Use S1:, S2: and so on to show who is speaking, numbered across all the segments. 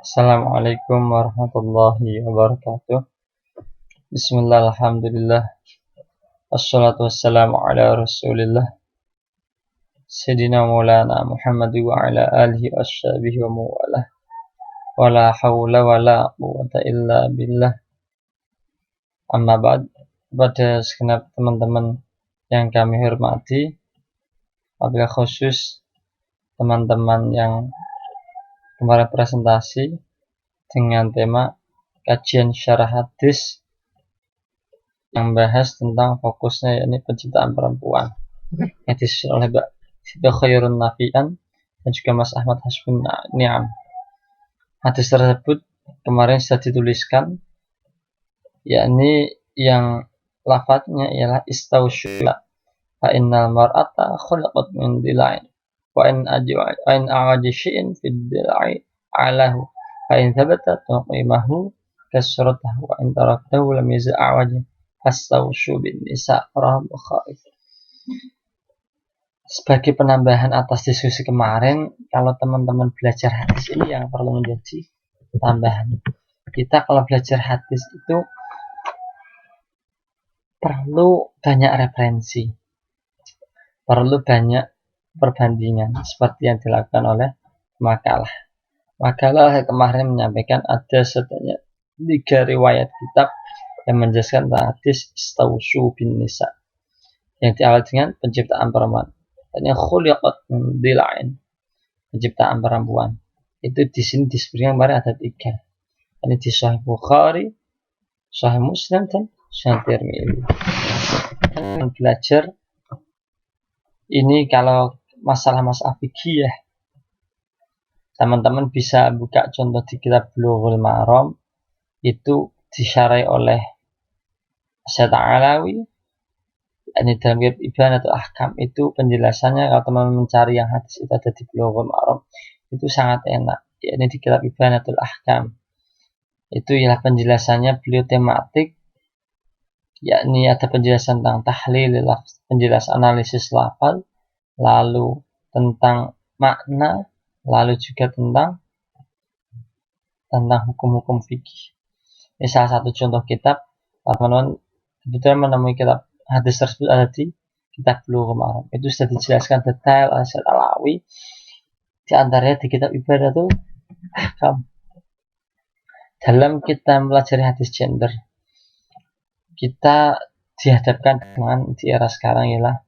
S1: Assalamualaikum warahmatullahi wabarakatuh. Bismillah, alhamdulillah. Assalatu wassalamu ala rasulillah Sayyidina Maulana Muhammad wa ala alihi wa ashabihi wa mawalah. Wa la hawla wa la quwwata illa billah. Amma ba'd. Pada segenap teman-teman yang kami hormati, wabil khusus teman-teman yang kemarin presentasi dengan tema kajian syarah hadis yang bahas tentang fokusnya yakni penciptaan perempuan yang disusun oleh Mbak Siti Khairun Nafian dan juga Mas Ahmad Hasbun Ni'am. Hadis tersebut kemarin sudah dituliskan, yakni yang lafadznya ialah istausyula fa innal mar'ata khulqat min dila'in wa in a'waji syai'in fid dila'i alahu fa in thabata tuqimahu kasratahu wa in taraktahu lam yaz'a a'waji astawsyu bin nisa rawahu Bukhari. Sebagai penambahan atas diskusi kemarin, kalau teman-teman belajar hadis ini yang perlu menjadi tambahan. Kita kalau belajar hadis itu perlu banyak referensi, perlu banyak perbandingan seperti yang dilakukan oleh Makalah. Makalah kemarin menyampaikan ada setidaknya 3 riwayat kitab yang menjelaskan hadis istawsyu bin nisa yang diawali dengan penciptaan perempuan. Ini khuliqat min dila'in, penciptaan perempuan. Itu di sini disebutkan kemarin ada 3. Ini di Sahih Bukhari, Sahih Muslim dan Sahih Tirmidzi. Belajar ini kalau masalah-masalah fikih ya, teman-teman bisa buka contoh di kitab Bulughul Maram, itu disyarahi oleh Syekh Alawi. Ini dalam kitab Ibanatul Ahkam itu penjelasannya, kalau teman-teman mencari yang hadis itu ada di Bulughul Maram, itu sangat enak. Ini di kitab Ibanatul Ahkam. Itu ialah penjelasannya beliau tematik, yakni ada penjelasan tentang tahlil, penjelasan analisis lafal, lalu tentang makna, lalu juga tentang hukum-hukum fikih. Ini salah satu contoh kitab. Teman-teman kebetulan menemui kitab hadis tersebut ada di kitab Bulughul Maram. Itu sudah dijelaskan detail oleh Syekh Alawi. Di antaranya di kitab Ibadatul Ahkam. Dalam kita mempelajari hadis gender, kita dihadapkan dengan di era sekarang ialah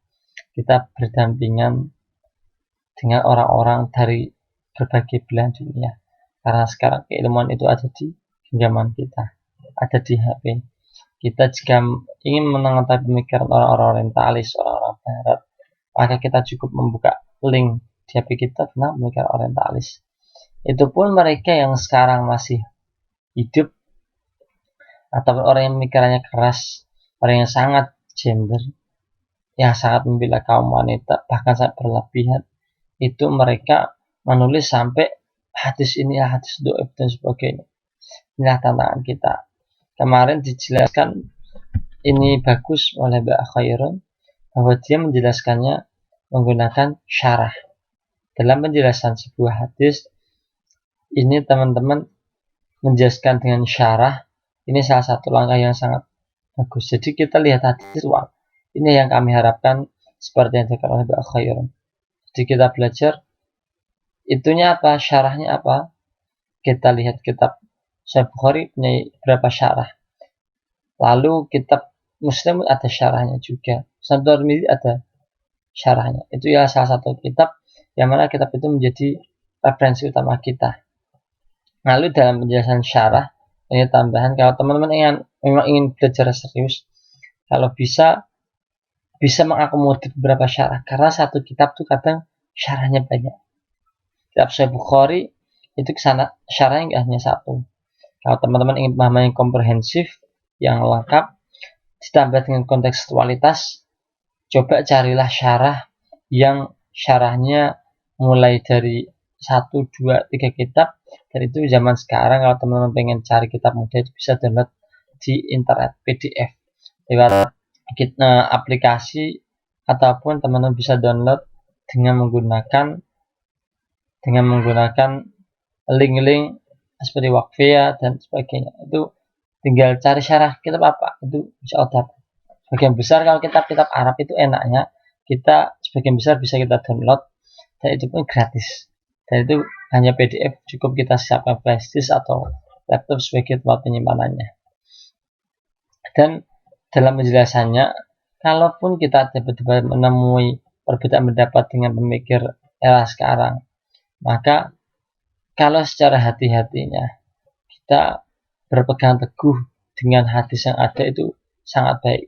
S1: kita berdampingan dengan orang-orang dari berbagai belahan dunia. Karena sekarang keilmuan itu ada di genggaman kita, ada di HP. Kita jika ingin mengetahui pemikiran orang-orang orientalis, orang-orang barat, maka kita cukup membuka link di HP kita tentang pemikiran orientalis. Itu pun mereka yang sekarang masih hidup, atau orang yang pemikirannya keras, orang yang sangat gender, yang sangat membela kaum wanita, bahkan sangat berlebihan, itu mereka menulis sampai hadis ini hadis dhaif dan sebagainya. Inilah tantangan kita. Kemarin dijelaskan ini bagus oleh Mbak Khairun, bahwa dia menjelaskannya menggunakan syarah. Dalam penjelasan sebuah hadis, ini teman-teman menjelaskan dengan syarah, ini salah satu langkah yang sangat bagus. Jadi kita lihat hadis visual. Ini yang kami harapkan seperti yang dilakukan oleh Mbak Khairun. Jadi kita belajar itunya apa, syarahnya apa. Kita lihat kitab Sahih Bukhari punya berapa syarah. Lalu kitab Muslim ada syarahnya juga. Sahih Tirmidzi ada syarahnya. Itu ya salah satu kitab yang mana kitab itu menjadi referensi utama kita. Lalu dalam penjelasan syarah, ini tambahan, kalau teman-teman memang ingin belajar serius, kalau bisa mengakomodir beberapa syarah, karena satu kitab tuh kadang syarahnya banyak. Kitab Sahih Bukhari itu kesana syarahnya nggak hanya satu. Kalau teman-teman ingin pemahaman yang komprehensif, yang lengkap, ditambah dengan kontekstualitas, coba carilah syarah yang syarahnya mulai dari 1, 2, 3 kitab. Dan itu zaman sekarang kalau teman-teman pengen cari kitab mudah itu bisa download di internet PDF lewat aplikasi, ataupun teman-teman bisa download dengan menggunakan link-link seperti waqfiyah dan sebagainya. Itu tinggal cari syarah kitab apa, itu bisa dapat. Sebagian besar kalau kitab-kitab Arab itu enaknya kita sebagian besar bisa kita download dan itu pun gratis. Dan itu hanya PDF, cukup kita siapkan flash disk atau laptop sebagai tempat penyimpanannya. Dan dalam penjelasannya, kalaupun kita tiba-tiba menemui perbedaan pendapat dengan pemikir era sekarang, maka kalau secara hati-hatinya kita berpegang teguh dengan hadis yang ada itu sangat baik.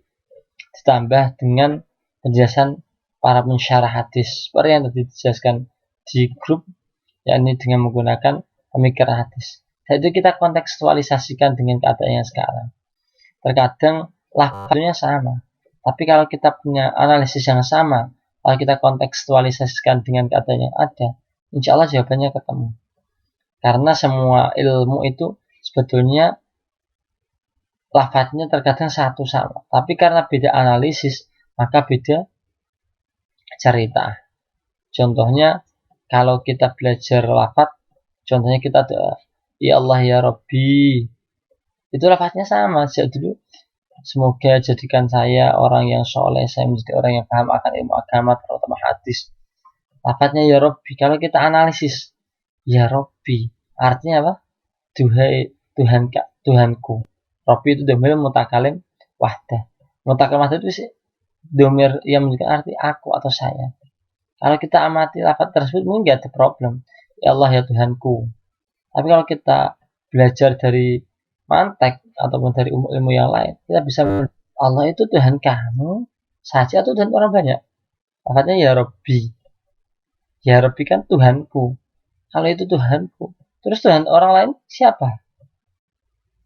S1: Ditambah dengan penjelasan para pensyarah hadis seperti yang tadi dijelaskan di grup, yakni dengan menggunakan pemikiran hadis. Dan itu kita kontekstualisasikan dengan keadaan yang sekarang. Terkadang lafaznya sama, tapi kalau kita punya analisis yang sama, kalau kita kontekstualisasikan dengan keadaan yang ada, insya Allah jawabannya ketemu. Karena semua ilmu itu sebetulnya lafaznya terkadang satu sama, tapi karena beda analisis maka beda cerita. Contohnya kalau kita belajar lafaz, contohnya kita doa ya Allah ya Rabbi, itu lafaznya sama sejak dulu. Semoga jadikan saya orang yang soleh, saya menjadi orang yang paham akan ilmu agama terutama hadis. Lafaznya ya Rabbi, kalau kita analisis ya Rabbi artinya apa? Tuhanku. Rabbi itu domir mutakalim wahdah. Mutakalim wahdah itu sih domir yang menunjukkan arti aku atau saya. Kalau kita amati lafaz tersebut mungkin gak ada problem. Ya Allah ya Tuhanku. Tapi kalau kita belajar dari mantek ataupun dari ilmu yang lain, kita bisa Allah itu Tuhan kamu saja atau Tuhan orang banyak. Lafaznya ya Rabbi. Ya Rabbi kan Tuhanku. Kalau itu Tuhanku, terus Tuhan orang lain siapa?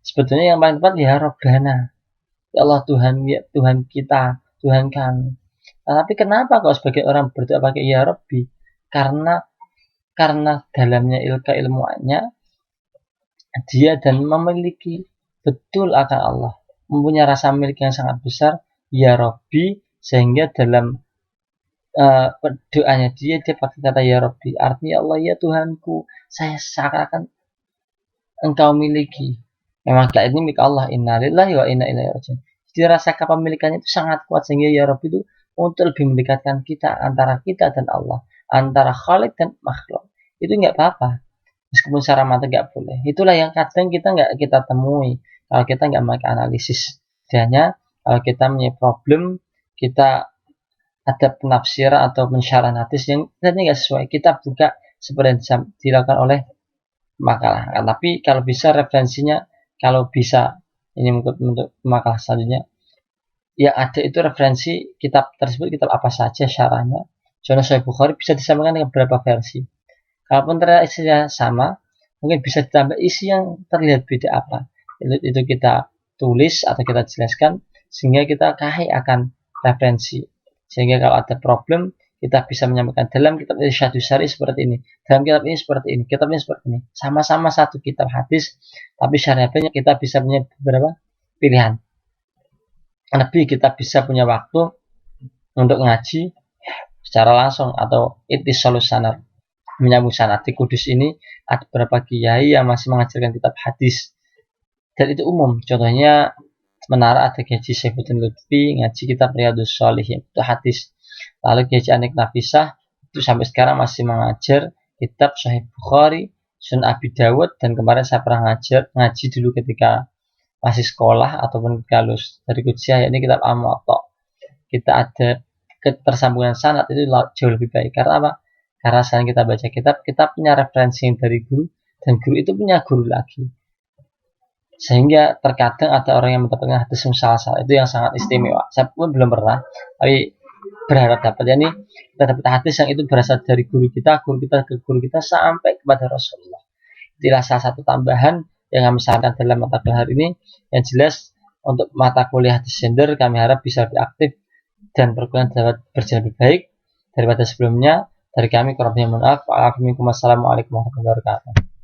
S1: Sebetulnya yang paling tepat ya Rabbana. Ya Allah Tuhan, ya Tuhan kita, Tuhan kami. Nah, tapi kenapa kalau sebagai orang berdoa pakai ya Rabbi? Karena dalamnya keilmuannya dia dan memiliki betul akan Allah, mempunyai rasa milik yang sangat besar ya Rabbi, sehingga dalam doanya dia pakai kata ya Rabbi, artinya Allah ya Tuhanku, saya seakan-akan engkau miliki. Memang kita ini milik Allah, innalillahi wa inna ilaihi raji'un. Jadi rasa kepemilikannya itu sangat kuat sehingga ya Rabbi itu untuk lebih mendekatkan kita antara kita dan Allah, antara Khalik dan makhluk. Itu nggak apa-apa, meskipun secara mata nggak boleh. Itulah yang kadang kita nggak kita temui kalau kita nggak pakai analisis. Hanya kalau kita punya problem, kita ada penafsiran atau pensyarahan hadis yang ternyata nggak sesuai, kita buka seperti yang dilakukan oleh makalah. Tapi kalau bisa referensinya, kalau bisa ini untuk makalah selanjutnya yang ada itu referensi kitab tersebut, kitab apa saja syarahnya. Contoh Sahih Bukhari bisa disamakan dengan beberapa versi. Kalaupun ternyata isinya sama, mungkin bisa ditambah isi yang terlihat beda apa. Itu kita tulis atau kita jelaskan sehingga kita kaya akan referensi. Sehingga kalau ada problem, kita bisa menyampaikan dalam kitab Irsyadus Sari seperti ini, dalam kitab ini seperti ini, kitab ini seperti ini. Sama-sama satu kitab hadis, tapi syarahnya kita bisa punya beberapa pilihan. Lebih kita bisa punya waktu untuk ngaji secara langsung atau ittisalus sanad, menyambung sanad. Di Kudus ini ada beberapa kiai yang masih mengajarkan kitab hadis. Dan itu umum. Contohnya Menara ada Kiai Saifuddin Lutfi ngaji kitab Riyadhus Shalihin, itu hadis. Lalu Kiai Anik Nafisah itu sampai sekarang masih mengajar kitab Sahih Bukhari, Sunan Abi Dawud, dan kemarin saya pernah ngaji dulu ketika masih sekolah ataupun kalau dari Kuciah, yakni kitab Al-Muwatta. Kita ada ketersambungan sanad itu jauh lebih baik. Karena apa? Karena selain kita baca kitab, kita punya referensi dari guru, dan guru itu punya guru lagi. Sehingga terkadang ada orang yang mendapatkan hadis salah itu yang sangat istimewa. Saya pun belum pernah, tapi berharap dapat. Ya, ini kita dapat hadis yang itu berasal dari guru kita ke guru kita sampai kepada Rasulullah. Itulah salah satu tambahan yang kami sarankan dalam mata kuliah hari ini. Yang jelas untuk mata kuliah hadis gender kami harap bisa lebih aktif dan perkuliahan dapat berjalan lebih baik daripada sebelumnya. Dari kami kurang lebihnya mohon maaf. Assalamualaikum warahmatullahi wabarakatuh.